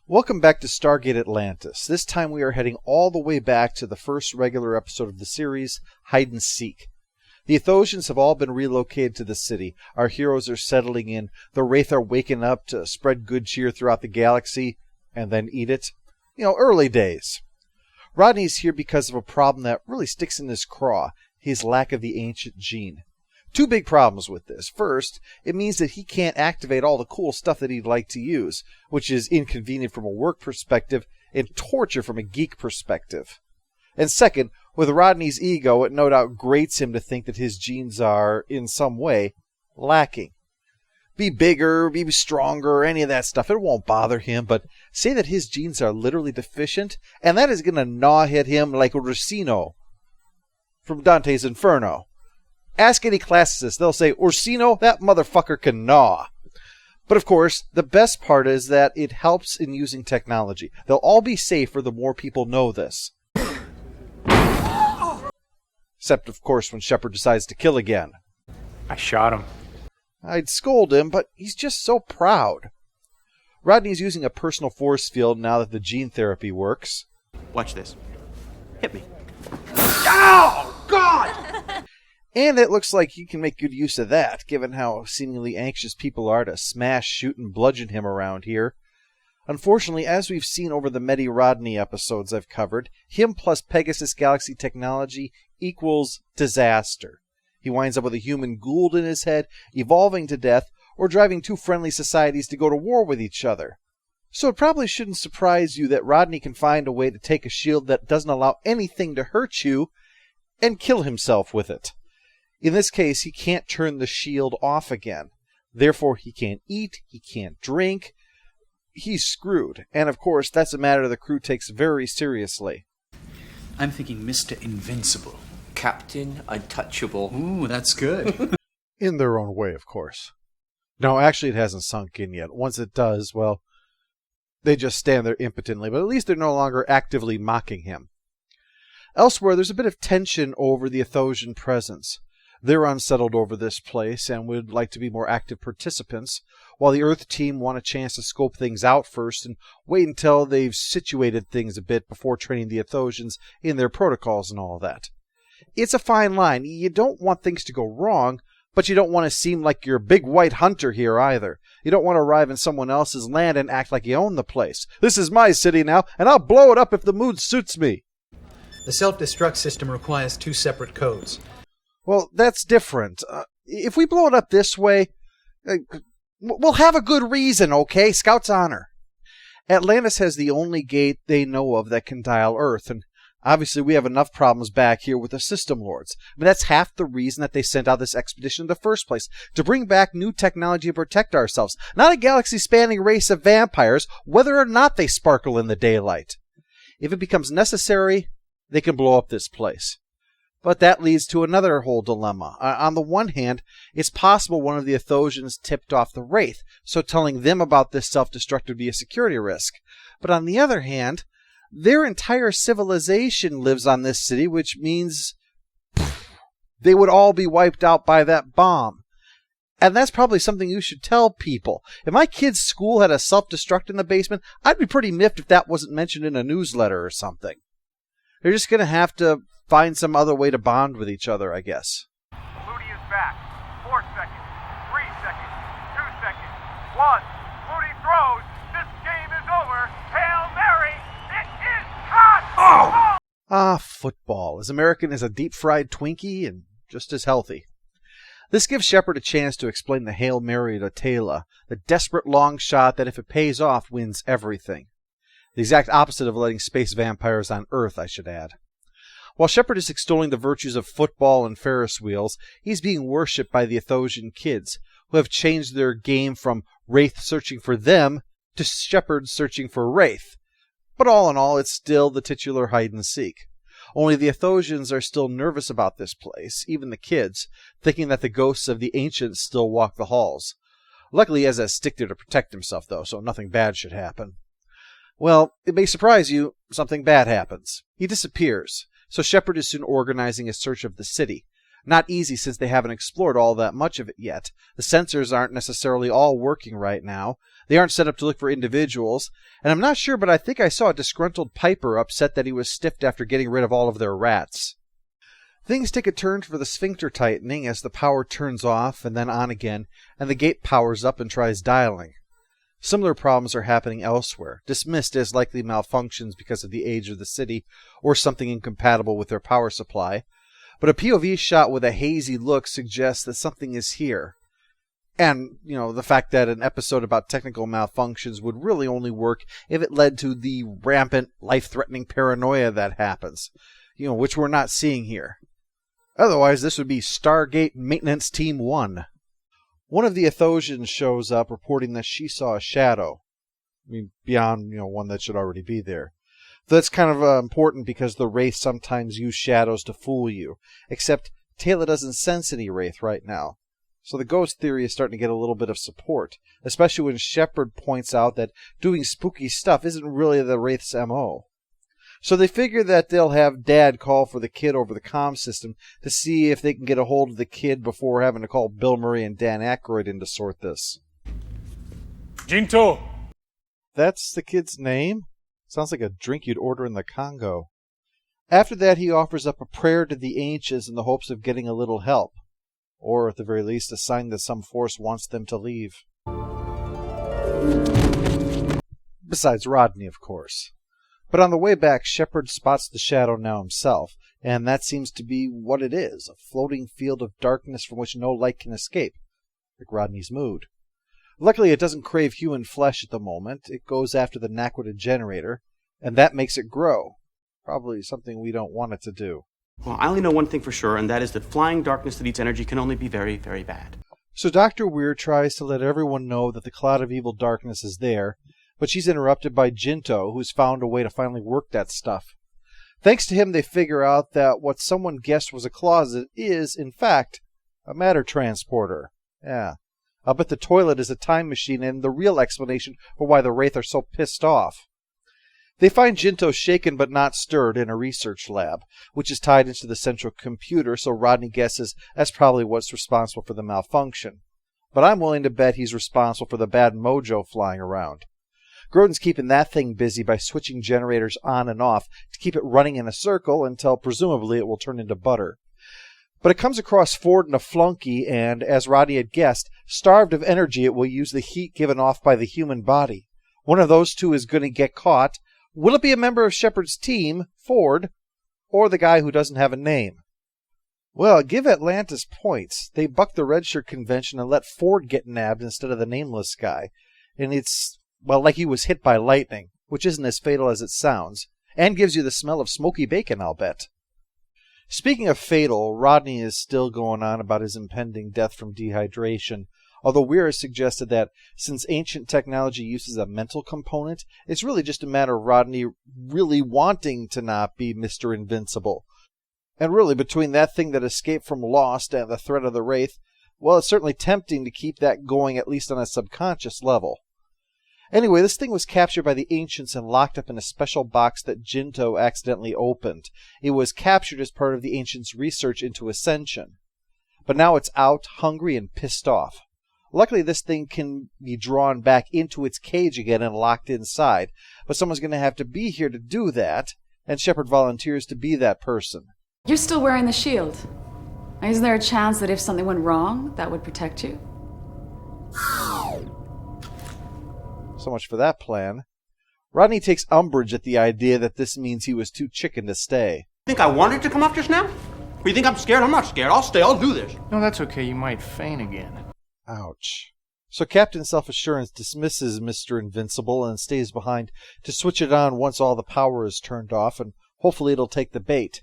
Welcome back to Stargate Atlantis. This time we are heading all the way back to the first regular episode of the series, Hide and Seek. The Athosians have all been relocated to the city. Our heroes are settling in. The Wraith are waking up to spread good cheer throughout the galaxy and then eat it. Early days. Rodney's here because of a problem that really sticks in his craw, his lack of the ancient gene. Two big problems with this. First, it means that he can't activate all the cool stuff that he'd like to use, which is inconvenient from a work perspective and torture from a geek perspective. And second, with Rodney's ego, it no doubt grates him to think that his genes are, in some way, lacking. Be bigger, be stronger, any of that stuff, it won't bother him, but say that his genes are literally deficient, and that is going to gnaw at him like Ursino from Dante's Inferno. Ask any classicist, they'll say, Ursino, that motherfucker can gnaw. But of course, the best part is that it helps in using technology. They'll all be safer the more people know this. Except, of course, when Shepard decides to kill again. I shot him. I'd scold him, but he's just so proud. Rodney's using a personal force field now that the gene therapy works. Watch this. Hit me. Oh, God! And it looks like he can make good use of that, given how seemingly anxious people are to smash, shoot, and bludgeon him around here. Unfortunately, as we've seen over the many Rodney episodes I've covered, him plus Pegasus Galaxy technology equals disaster. He winds up with a human Goa'uld in his head, evolving to death, or driving two friendly societies to go to war with each other. So it probably shouldn't surprise you that Rodney can find a way to take a shield that doesn't allow anything to hurt you and kill himself with it. In this case, he can't turn the shield off again. Therefore, he can't eat, he can't drink. He's screwed. And of course, that's a matter the crew takes very seriously. I'm thinking Mr. Invincible. Captain Untouchable. Ooh, that's good. In their own way, of course. No, actually, it hasn't sunk in yet. Once it does, well, they just stand there impotently, but at least they're no longer actively mocking him. Elsewhere, there's a bit of tension over the Athosian presence. They're unsettled over this place and would like to be more active participants, while the Earth team want a chance to scope things out first and wait until they've situated things a bit before training the Athosians in their protocols and all that. It's a fine line. You don't want things to go wrong, but you don't want to seem like you're a big white hunter here either. You don't want to arrive in someone else's land and act like you own the place. This is my city now, and I'll blow it up if the mood suits me. The self-destruct system requires two separate codes. Well, that's different. If we blow it up this way, we'll have a good reason, okay? Scout's honor. Atlantis has the only gate they know of that can dial Earth, and obviously we have enough problems back here with the System Lords. But that's half the reason that they sent out this expedition in the first place, to bring back new technology to protect ourselves. Not a galaxy-spanning race of vampires, whether or not they sparkle in the daylight. If it becomes necessary, they can blow up this place. But that leads to another whole dilemma. On the one hand, it's possible one of the Athosians tipped off the Wraith, so telling them about this self-destruct would be a security risk. But on the other hand, their entire civilization lives on this city, which means they would all be wiped out by that bomb. And that's probably something you should tell people. If my kid's school had a self-destruct in the basement, I'd be pretty miffed if that wasn't mentioned in a newsletter or something. They're just going to have to find some other way to bond with each other, I guess. Moody is back. 4 seconds. 3 seconds. 2 seconds. 1. Moody throws. This game is over. Hail Mary. It is hot. Ah, football. As American as a deep-fried Twinkie and just as healthy. This gives Shepard a chance to explain the Hail Mary to Taylor, the desperate long shot that if it pays off wins everything. The exact opposite of letting space vampires on Earth, I should add. While Shepard is extolling the virtues of football and Ferris wheels, he's being worshipped by the Athosian kids, who have changed their game from Wraith searching for them to Shepard searching for Wraith. But all in all, it's still the titular hide-and-seek. Only the Athosians are still nervous about this place, even the kids, thinking that the ghosts of the ancients still walk the halls. Luckily, he has a stick there to protect himself, though, so nothing bad should happen. Well, it may surprise you, something bad happens. He disappears, so Shepard is soon organizing a search of the city. Not easy since they haven't explored all that much of it yet. The sensors aren't necessarily all working right now. They aren't set up to look for individuals, and I'm not sure, but I think I saw a disgruntled Piper upset that he was stiffed after getting rid of all of their rats. Things take a turn for the sphincter tightening as the power turns off and then on again, and the gate powers up and tries dialing. Similar problems are happening elsewhere, dismissed as likely malfunctions because of the age of the city or something incompatible with their power supply, but a POV shot with a hazy look suggests that something is here. And, the fact that an episode about technical malfunctions would really only work if it led to the rampant, life-threatening paranoia that happens, which we're not seeing here. Otherwise, this would be Stargate Maintenance Team 1. One of the Athosians shows up reporting that she saw a shadow. Beyond, one that should already be there. That's kind of important because the Wraith sometimes use shadows to fool you. Except Taylor doesn't sense any Wraith right now. So the ghost theory is starting to get a little bit of support, especially when Shepard points out that doing spooky stuff isn't really the Wraith's MO. So they figure that they'll have Dad call for the kid over the comm system to see if they can get a hold of the kid before having to call Bill Murray and Dan Aykroyd in to sort this. Jinto! That's the kid's name? Sounds like a drink you'd order in the Congo. After that, he offers up a prayer to the ancients in the hopes of getting a little help. Or, at the very least, a sign that some force wants them to leave. Besides Rodney, of course. But on the way back, Shepard spots the shadow now himself, and that seems to be what it is, a floating field of darkness from which no light can escape, like Rodney's mood. Luckily, it doesn't crave human flesh at the moment. It goes after the Naquita generator, and that makes it grow. Probably something we don't want it to do. Well, I only know one thing for sure, and that is that flying darkness that eats energy can only be very, very bad. So Dr. Weir tries to let everyone know that the cloud of evil darkness is there, but she's interrupted by Jinto, who's found a way to finally work that stuff. Thanks to him, they figure out that what someone guessed was a closet is, in fact, a matter transporter. Yeah. I'll bet the toilet is a time machine and the real explanation for why the Wraith are so pissed off. They find Jinto shaken but not stirred in a research lab, which is tied into the central computer, so Rodney guesses that's probably what's responsible for the malfunction. But I'm willing to bet he's responsible for the bad mojo flying around. Grodin's keeping that thing busy by switching generators on and off to keep it running in a circle until presumably it will turn into butter. But it comes across Ford in a flunky, and, as Rodney had guessed, starved of energy, it will use the heat given off by the human body. One of those two is going to get caught. Will it be a member of Shepard's team, Ford, or the guy who doesn't have a name? Well, give Atlantis points. They bucked the redshirt convention and let Ford get nabbed instead of the nameless guy. And it's, like he was hit by lightning, which isn't as fatal as it sounds, and gives you the smell of smoky bacon, I'll bet. Speaking of fatal, Rodney is still going on about his impending death from dehydration, although Weir has suggested that since ancient technology uses a mental component, it's really just a matter of Rodney really wanting to not be Mr. Invincible. And really, between that thing that escaped from Lost and the threat of the Wraith, well, it's certainly tempting to keep that going at least on a subconscious level. Anyway, this thing was captured by the ancients and locked up in a special box that Jinto accidentally opened. It was captured as part of the ancients' research into Ascension. But now it's out, hungry, and pissed off. Luckily, this thing can be drawn back into its cage again and locked inside, but someone's going to have to be here to do that, and Shepard volunteers to be that person. You're still wearing the shield. Isn't there a chance that if something went wrong, that would protect you? So much for that plan. Rodney takes umbrage at the idea that this means he was too chicken to stay. Think I wanted to come off just now? Or you think I'm scared? I'm not scared. I'll stay. I'll do this. No, that's okay. You might faint again. Ouch. So Captain Self-Assurance dismisses Mr. Invincible and stays behind to switch it on once all the power is turned off, and hopefully it'll take the bait.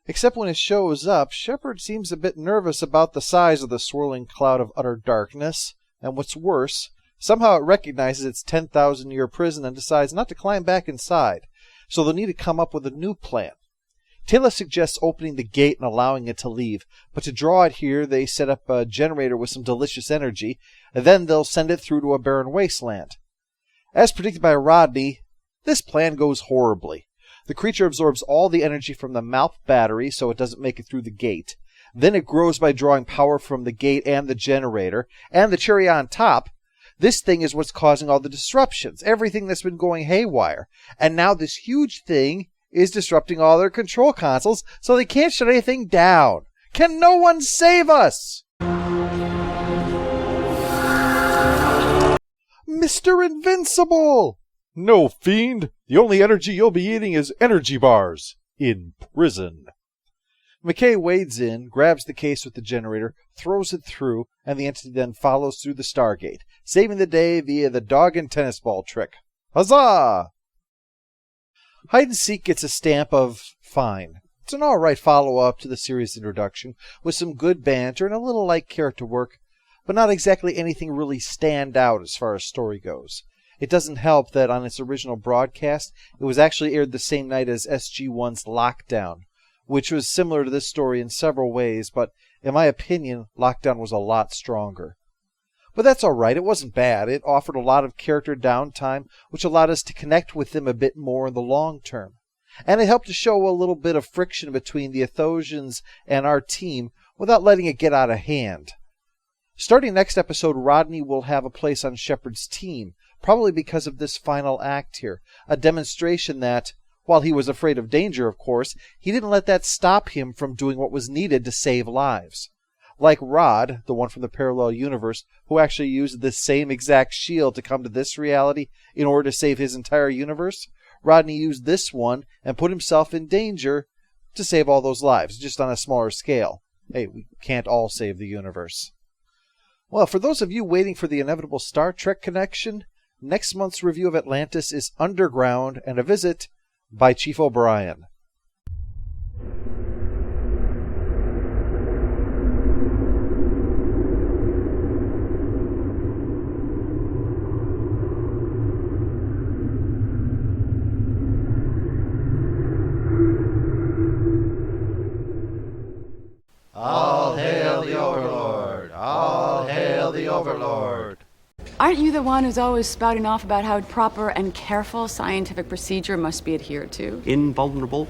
Except when it shows up, Shepard seems a bit nervous about the size of the swirling cloud of utter darkness, and what's worse, somehow it recognizes its 10,000-year prison and decides not to climb back inside, so they'll need to come up with a new plan. Taylor suggests opening the gate and allowing it to leave, but to draw it here, they set up a generator with some delicious energy, and then they'll send it through to a barren wasteland. As predicted by Rodney, this plan goes horribly. The creature absorbs all the energy from the mouth battery, so it doesn't make it through the gate. Then it grows by drawing power from the gate and the generator, and the cherry on top, This thing is what's causing all the disruptions, everything that's been going haywire. And now this huge thing is disrupting all their control consoles, so they can't shut anything down. Can no one save us? Mr. Invincible! No, fiend. The only energy you'll be eating is energy bars. In prison. McKay wades in, grabs the case with the generator, throws it through, and the entity then follows through the Stargate, saving the day via the dog and tennis ball trick. Huzzah! Hide and Seek gets a stamp of fine. It's an alright follow-up to the series introduction, with some good banter and a little light character work, but not exactly anything really stand out as far as story goes. It doesn't help that on its original broadcast, it was actually aired the same night as SG-1's Lockdown, which was similar to this story in several ways, but in my opinion, Lockdown was a lot stronger. But that's alright, it wasn't bad. It offered a lot of character downtime, which allowed us to connect with them a bit more in the long term. And it helped to show a little bit of friction between the Athosians and our team without letting it get out of hand. Starting next episode, Rodney will have a place on Shepard's team, probably because of this final act here, a demonstration that, while he was afraid of danger, of course, he didn't let that stop him from doing what was needed to save lives. Like Rod, the one from the parallel universe, who actually used this same exact shield to come to this reality in order to save his entire universe, Rodney used this one and put himself in danger to save all those lives, just on a smaller scale. Hey, we can't all save the universe. Well, for those of you waiting for the inevitable Star Trek connection, next month's review of Atlantis is Underground and a Visit by Chief O'Brien. All hail the Overlord! All hail the Overlord! Aren't you the one who's always spouting off about how proper and careful scientific procedure must be adhered to? Invulnerable,